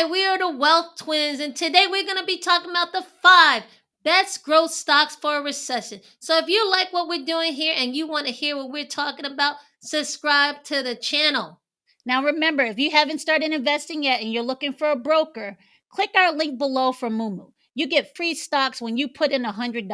Hi, we are the Wealth Twins, and today we're going to be talking about the five best growth stocks for a recession. So, if you like what we're doing here and you want to hear what we're talking about, subscribe to the channel. Now, remember, if you haven't started investing yet and you're looking for a broker, click our link below for Mumu. You get free stocks when you put in $100.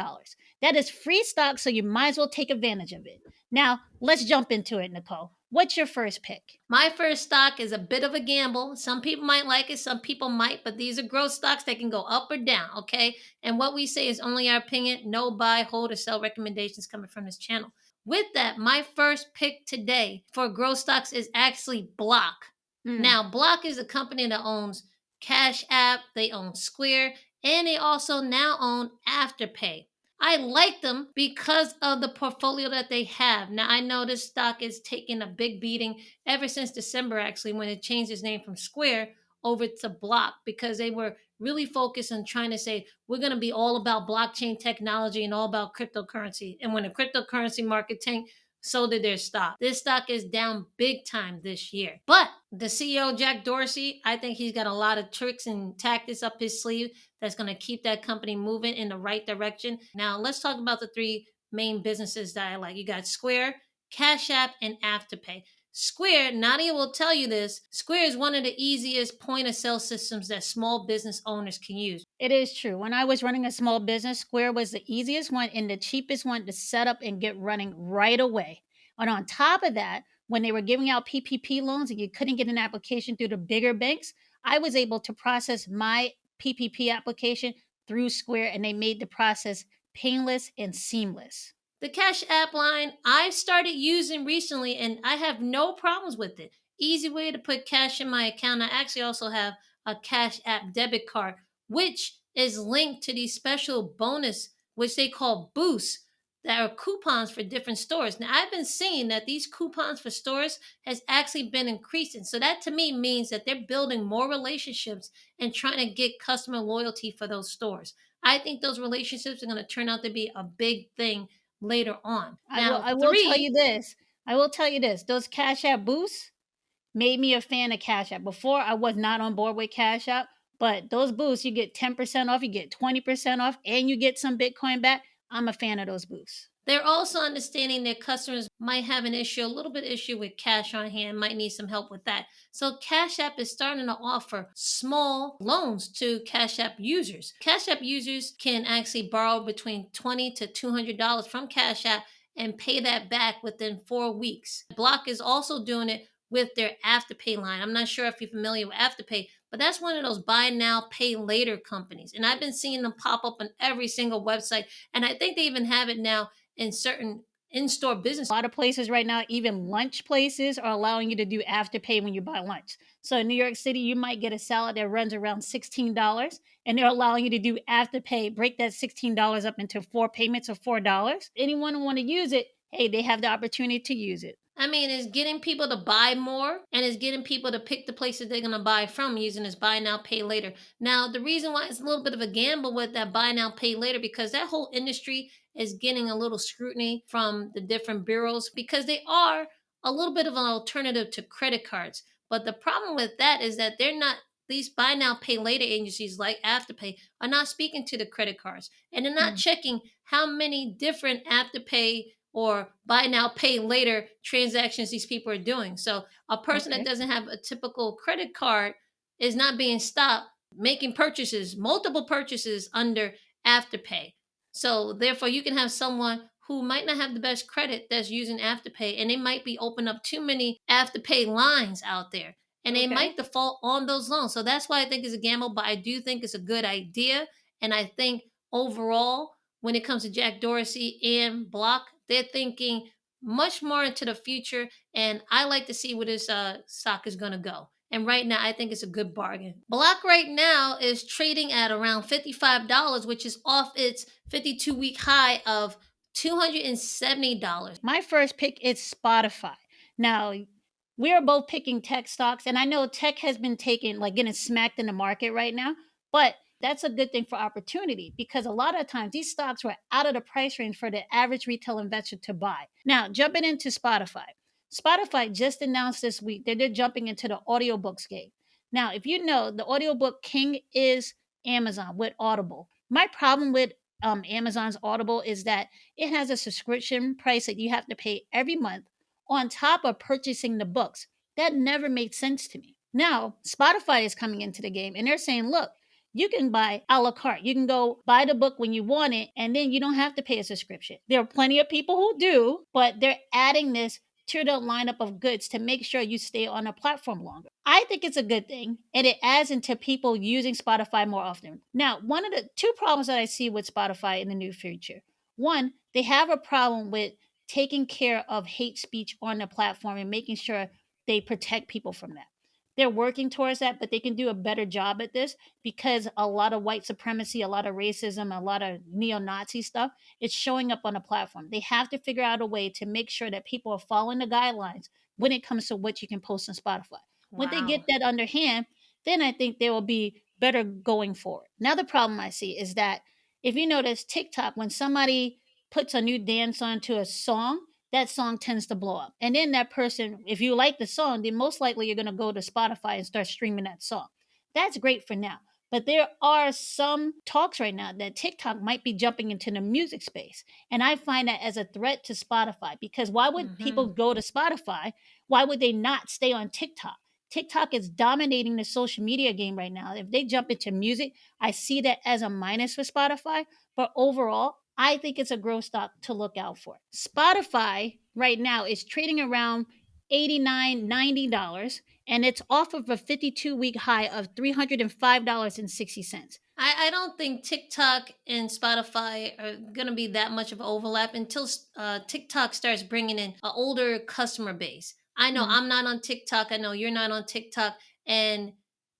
That is free stock, so you might as well take advantage of it. Now, let's jump into it, Nicole. What's your first pick? My first stock is a bit of a gamble. Some people might like it, some people might, but these are growth stocks that can go up or down, okay? And what we say is only our opinion, no buy, hold, or sell recommendations coming from this channel. With that, my first pick today for growth stocks is actually Block. Mm. Now, Block is a company that owns Cash App, they own Square, and they also now own Afterpay. I like them because of the portfolio that they have. Now, I know this stock is taking a big beating ever since December, actually, when it changed its name from Square over to Block, because they were really focused on trying to say, we're going to be all about blockchain technology and all about cryptocurrency. And when the cryptocurrency market tanked, so did their stock. This stock is down big time this year. But the CEO, Jack Dorsey, I think he's got a lot of tricks and tactics up his sleeve that's going to keep that company moving in the right direction. Now, let's talk about the three main businesses that I like. You got Square, Cash App, and Afterpay. Square, Nadia will tell you this, Square is one of the easiest point of sale systems that small business owners can use. It is true. When I was running a small business, Square was the easiest one and the cheapest one to set up and get running right away. And on top of that, when they were giving out PPP loans and you couldn't get an application through the bigger banks, I was able to process my PPP application through Square and they made the process painless and seamless. The Cash App line I started using recently and I have no problems with it. Easy way to put cash in my account. I actually also have a Cash App debit card, which is linked to these special bonus, which they call boosts, that are coupons for different stores. Now I've been seeing that these coupons for stores has actually been increasing. So that to me means that they're building more relationships and trying to get customer loyalty for those stores. I think those relationships are going to turn out to be a big thing later on. I will Now, I will tell three, you this. I will tell you this. Those Cash App boosts made me a fan of Cash App. Before, I was not on board with Cash App, but those boosts, you get 10% off, you get 20% off, and you get some Bitcoin back. I'm a fan of those boosts. they're also understanding their customers might have an issue, a little bit issue with cash on hand, might need some help with that. So Cash App is starting to offer small loans to Cash App users. Cash App users can actually borrow between $20 to $200 from Cash App and pay that back within 4 weeks. Block is also doing it with their Afterpay line. I'm not sure if you're familiar with Afterpay, but that's one of those buy now, pay later companies. And I've been seeing them pop up on every single website. And I think they even have it now in certain in-store business. A lot of places right now, even lunch places, are allowing you to do Afterpay when you buy lunch. So in New York City, you might get a salad that runs around $16, and they're allowing you to do Afterpay, break that $16 up into four payments of $4. Anyone who want to use it, hey, they have the opportunity to use it. I mean, it's getting people to buy more and it's getting people to pick the places they're going to buy from using this buy now, pay later. Now, the reason why it's a little bit of a gamble with that buy now, pay later, because that whole industry is getting a little scrutiny from the different bureaus because they are a little bit of an alternative to credit cards. But the problem with that is that they're not, these buy now, pay later agencies like Afterpay are not speaking to the credit cards and they're not Hmm. checking how many different Afterpay or buy now, pay later transactions these people are doing. So a person that Okay. doesn't have a typical credit card is not being stopped making purchases, multiple purchases under Afterpay. So therefore, you can have someone who might not have the best credit that's using Afterpay, and they might be opening up too many Afterpay lines out there, and they Okay. might default on those loans. So that's why I think it's a gamble, but I do think it's a good idea, and I think overall when it comes to Jack Dorsey and Block. They're thinking much more into the future, and I like to see where this stock is going to go. And right now, I think it's a good bargain. Block right now is trading at around $55, which is off its 52-week high of $270. My first pick is Spotify. Now, we are both picking tech stocks, and I know tech has been taken, like getting smacked in the market right now, but that's a good thing for opportunity because a lot of times these stocks were out of the price range for the average retail investor to buy. Now, jumping into Spotify. Spotify just announced this week that they're jumping into the audiobooks game. Now, if you know, the audiobook king is Amazon with Audible. My problem with Amazon's Audible is that it has a subscription price that you have to pay every month on top of purchasing the books. That never made sense to me. Now, Spotify is coming into the game and they're saying, look, you can buy a la carte. You can go buy the book when you want it, and then you don't have to pay a subscription. There are plenty of people who do, but they're adding this to the lineup of goods to make sure you stay on a platform longer. I think it's a good thing, and it adds into people using Spotify more often. Now, one of the two problems that I see with Spotify in the near future: one, they have a problem with taking care of hate speech on the platform and making sure they protect people from that. They're working towards that, but they can do a better job at this because a lot of white supremacy, a lot of racism, a lot of neo Nazi stuff, it's showing up on the platform. They have to figure out a way to make sure that people are following the guidelines when it comes to what you can post on Spotify. When they get Wow. that underhand, then I think they will be better going forward. Another problem I see is that if you notice TikTok, when somebody puts a new dance onto a song, that song tends to blow up. And then that person, if you like the song, then most likely you're going to go to Spotify and start streaming that song. That's great for now. But there are some talks right now that TikTok might be jumping into the music space. And I find that as a threat to Spotify because why would people Hmm. go to Spotify? Why would they not stay on TikTok? TikTok is dominating the social media game right now. If they jump into music, I see that as a minus for Spotify. But overall, I think it's a growth stock to look out for. Spotify right now is trading around $89, $90, and it's off of a 52-week high of $305.60. I don't think TikTok and Spotify are going to be that much of an overlap until TikTok starts bringing in an older customer base. I know Mhm, I'm not on TikTok. I know you're not on TikTok. And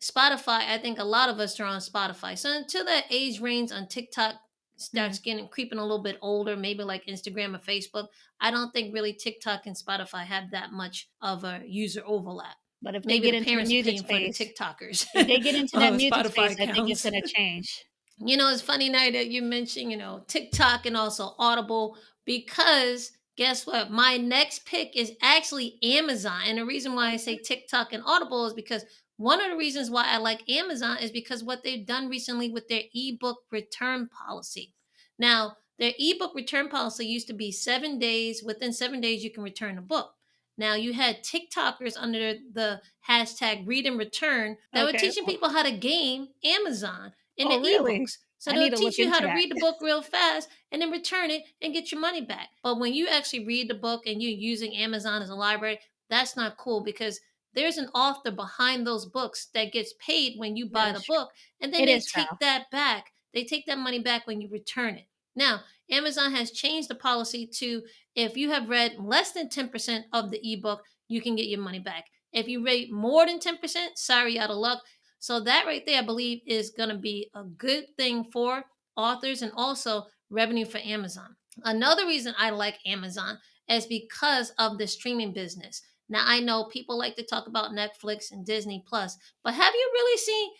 Spotify, I think a lot of us are on Spotify. So until that age range on TikTok mhm. starts getting creeping a little bit older, maybe like Instagram or Facebook, I don't think really TikTok and Spotify have that much of a user overlap. But if they Maybe get the into the parents are music paying for the space, TikTokers if they get into that music Spotify space, I think it's accounts. gonna change. It's funny now that you mentioned, TikTok and also Audible, because guess what? My next pick is actually Amazon. And the reason why I say Okay, TikTok and Audible is because one of the reasons why I like Amazon is because what they've done recently with their ebook return policy. Now, their ebook return policy used to be 7 days. Within 7 days, you can return a book. Now, you had TikTokers under the hashtag read and return that were okay. teaching people how to game Amazon in the Oh, really? ebooks. So I they'll need to teach look you how into to that. read the book real fast and then return it and get your money back. But when you actually read the book and you're using Amazon as a library, that's not cool because there's an author behind those books that gets paid when you That buy the is true. book, and then It they is take foul. that back. They take that money back when you return it. Now, Amazon has changed the policy to if you have read less than 10% of the ebook, you can get your money back. If you rate more than 10%, sorry, out of luck. So that right there, I believe, is going to be a good thing for authors and also revenue for Amazon. Another reason I like Amazon is because of the streaming business. Now I know people like to talk about Netflix and Disney Plus, but have you really seen,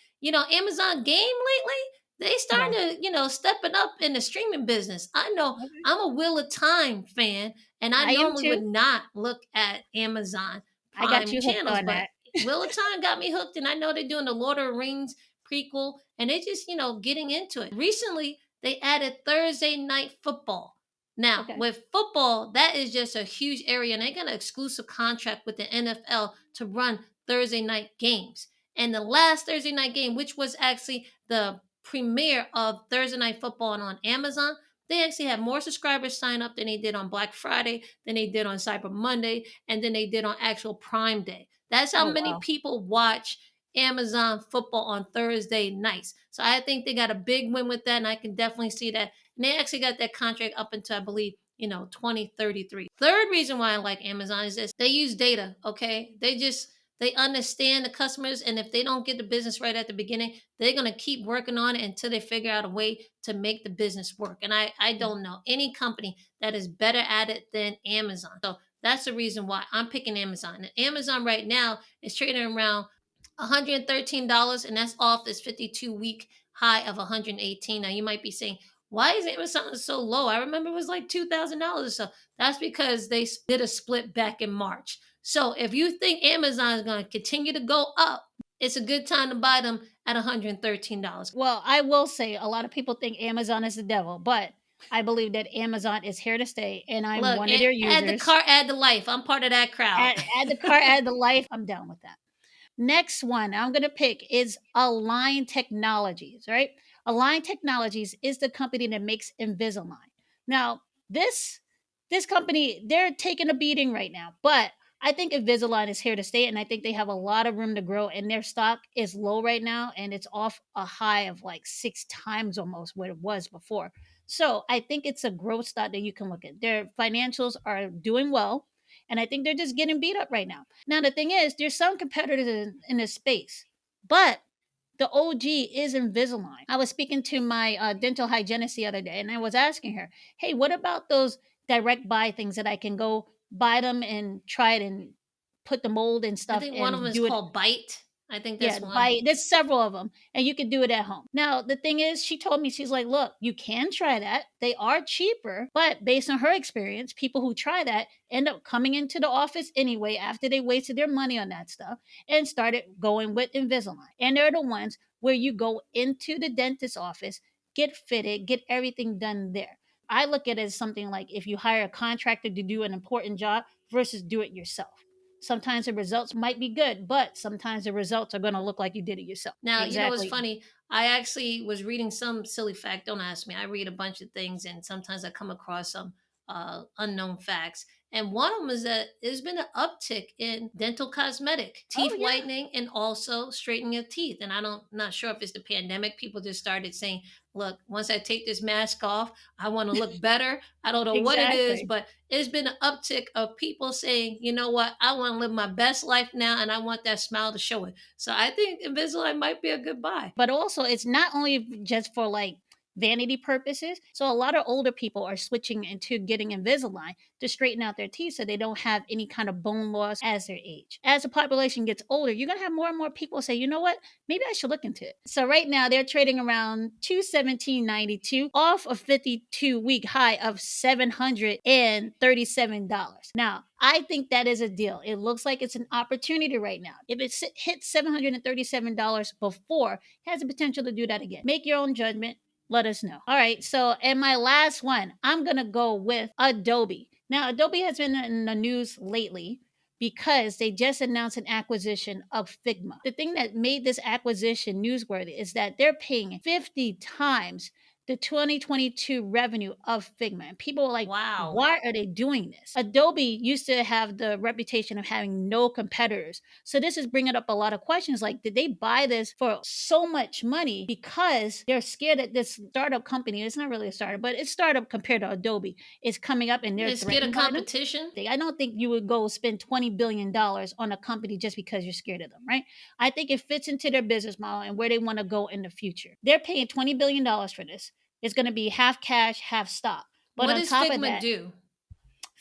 Amazon Game lately? They No. starting to, stepping up in the streaming business. I know Okay. I'm a Wheel of Time fan, and I I am normally would too. not look at Amazon I got Prime you hooked channels, on but that. Wheel of Time got me hooked, and I know they're doing the Lord of the Rings prequel, and they just, getting into it. Recently, they added Thursday night football. Now, Okay. with football, that is just a huge area, and they got an exclusive contract with the NFL to run Thursday night games. And the last Thursday night game, which was actually the premiere of Thursday night football on Amazon, they actually had more subscribers sign up than they did on Black Friday, than they did on Cyber Monday, and then they did on actual Prime Day. That's how Oh, many wow. people watch Amazon football on Thursday nights. So I think they got a big win with that, and I can definitely see that. And they actually got that contract up until I believe 2033. Third reason why I like Amazon is this: they use data. Okay, they understand the customers, and if they don't get the business right at the beginning, they're gonna keep working on it until they figure out a way to make the business work. And I Mm. don't know any company that is better at it than Amazon. So that's the reason why I'm picking Amazon. And Amazon right now is trading around $113, and that's off this 52-week high of 118. Now you might be saying, why is Amazon so low? I remember it was like $2,000 or so. That's because they did a split back in March. So if you think Amazon is going to continue to go up, it's a good time to buy them at $113. Well, I will say a lot of people think Amazon is the devil, but I believe that Amazon is here to stay, and I'm Look, one of their add the users. car, add the life. I'm part of that crowd. Add the car, add the life. I'm down with that. Next one I'm going to pick is Align Technologies, right? Align Technologies is the company that makes Invisalign. Now, this this company, they're taking a beating right now, but I think Invisalign is here to stay, and I think they have a lot of room to grow. And their stock is low right now, and it's off a high of like 6 times almost what it was before. So I think it's a growth stock that you can look at. Their financials are doing well, and I think they're just getting beat up right now. Now, the thing is, there's some competitors in this space, but the OG is Invisalign. I was speaking to my dental hygienist the other day, and I was asking her, hey, what about those direct buy things that I can go buy them and try it and put the mold and I stuff think one of them and is do it. called Bite. I think Yeah, that's one. buy there's several of them, and you can do it at home. Now, the thing is, she told me, she's like, "Look, you can try that. They are cheaper, but based on her experience, people who try that end up coming into the office anyway after they wasted their money on that stuff and started going with Invisalign. And they're the ones where you go into the dentist's office, get fitted, get everything done there. I look at it as something like if you hire a contractor to do an important job versus do it yourself. Sometimes the results might be good, but sometimes the results are going to look like you did it yourself. Now, you know what's Exactly. funny? I actually was reading some silly fact. Don't ask me. I read a bunch of things, and sometimes I come across some unknown facts. And one of them is that there's been an uptick in dental cosmetic, Oh, teeth yeah. whitening, and also straightening of teeth. And I don't not sure if it's the pandemic. People just started saying, "Look, once I take this mask off, I want to look better." I don't know what it is, Exactly. but it's been an uptick of people saying, "You know what? I want to live my best life now, and I want that smile to show it." So I think Invisalign might be a good buy. But also, it's not only just for like vanity purposes. So a lot of older people are switching into getting Invisalign to straighten out their teeth so they don't have any kind of bone loss as they age. As the population gets older, you're gonna have more and more people say, you know what, maybe I should look into it. So right now they're trading around 217.92 off a 52-week high of $737. Now, I think that is a deal. It looks like it's an opportunity right now. If it hits $737 before, it has the potential to do that again. Make your own judgment. Let us know. All right. So, and my last one, I'm going to go with Adobe. Now, Adobe has been in the news lately because they just announced an acquisition of Figma. The thing that made this acquisition newsworthy is that they're paying 50 times the 2022 revenue of Figma. And people are like, Wow. why are they doing this? Adobe used to have the reputation of having no competitors. So this is bringing up a lot of questions like, did they buy this for so much money because they're scared that this startup company, it's not really a startup, but it's startup compared to Adobe, is coming up and they're They're scared of threatened by them? competition. I don't think you would go spend $20 billion on a company just because you're scared of them, right? I think it fits into their business model and where they want to go in the future. They're paying $20 billion for this. It's going to be half cash, half stock. But What on does top of Figma that, do?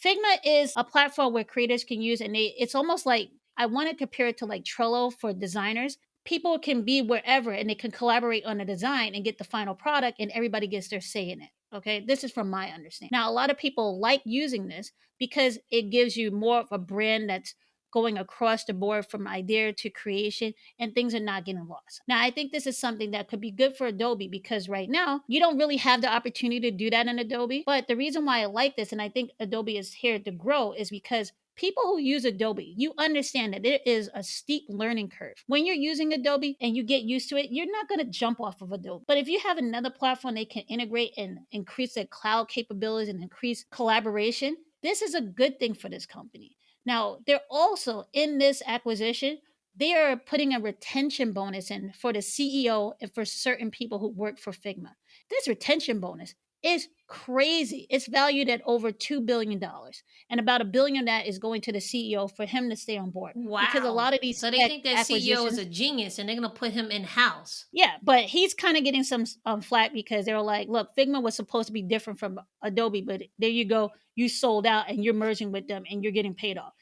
Figma is a platform where creators can use, and it's almost like I want to compare it to like Trello for designers. People can be wherever and they can collaborate on a design and get the final product, and everybody gets their say in it. Okay, this is from my understanding. Now, a lot of people like using this because it gives you more of a brand that's going across the board from idea to creation, and things are not getting lost. Now, I think this is something that could be good for Adobe because right now you don't really have the opportunity to do that in Adobe. But the reason why I like this and I think Adobe is here to grow is because people who use Adobe, you understand that it is a steep learning curve. When you're using Adobe and you get used to it, you're not going to jump off of Adobe. But if you have another platform they can integrate and increase their cloud capabilities and increase collaboration, this is a good thing for this company. Now, they're also in this acquisition, they are putting a retention bonus in for the CEO and for certain people who work for Figma. This retention bonus is crazy. It's valued at over $2 billion. And about $1 billion of that is going to the CEO for him to stay on board. Because a Wow. lot of these So they tech think that CEO is acquisitions, a genius and they're going to put him in house. yeah, but he's kind of getting some flack because they were like, look, Figma was supposed to be different from Adobe, but there you go. You sold out and you're merging with them and you're getting paid off.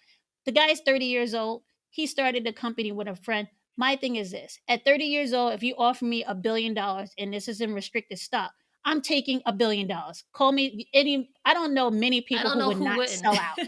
The guy's 30 years old. He started the company with a friend. My thing is this: at 30 years old, if you offer me $1 billion and this is in restricted stock, I'm taking $1 billion. Call me any, I don't know many I people don't who know would who not wouldn't. sell out.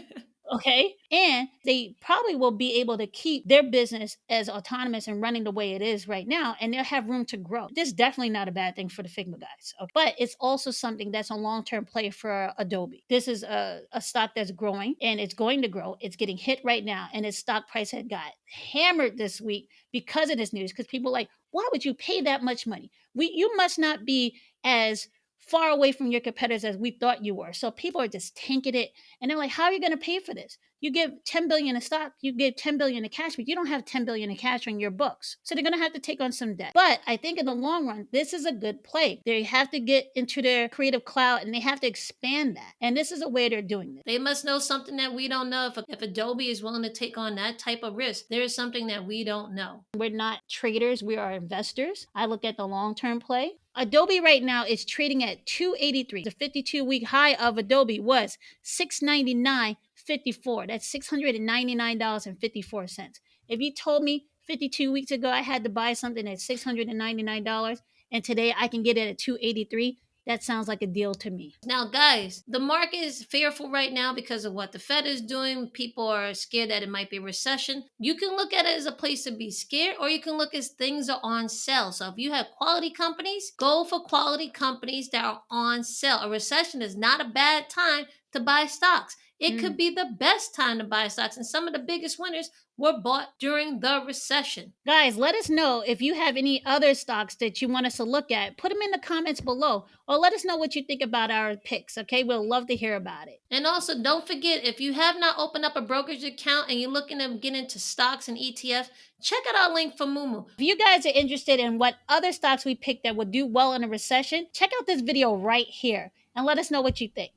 Okay. And they probably will be able to keep their business as autonomous and running the way it is right now, and they'll have room to grow. This is definitely not a bad thing for the Figma guys. Okay? But it's also something that's a long term play for Adobe. This is a stock that's growing and it's going to grow. It's getting hit right now, and its stock price had got hammered this week because of this news. Because people are like, why would you pay that much money? You must not be as far away from your competitors as we thought you were. So people are just tanking it, and they're like, how are you going to pay for this? You give 10 billion in stock, you give 10 billion in cash, but you don't have 10 billion in cash on your books. So they're going to have to take on some debt. But I think in the long run, this is a good play. They have to get into their creative cloud and they have to expand that. And this is a way they're doing this. They must know something that we don't know. If Adobe is willing to take on that type of risk, there is something that we don't know. We're not traders, we are investors. I look at the long term play. Adobe right now is trading at 283. The 52-week high of Adobe was 699.54. That's $699.54. If you told me 52 weeks ago I had to buy something at $699 and today I can get it at 283, that sounds like a deal to me. Now, guys, the market is fearful right now because of what the Fed is doing. People are scared that it might be a recession. You can look at it as a place to be scared, or you can look as things are on sale. So if you have quality companies, go for quality companies that are on sale. A recession is not a bad time to buy stocks. It could Mm. be the best time to buy stocks, and some of the biggest winners were bought during the recession. Guys, let us know if you have any other stocks that you want us to look at. Put them in the comments below, or let us know what you think about our picks. Okay, we'll love to hear about it. And also, don't forget, if you have not opened up a brokerage account and you're looking to get into stocks and ETFs, check out our link for Mumu. If you guys are interested in what other stocks we picked that would do well in a recession, check out this video right here and let us know what you think.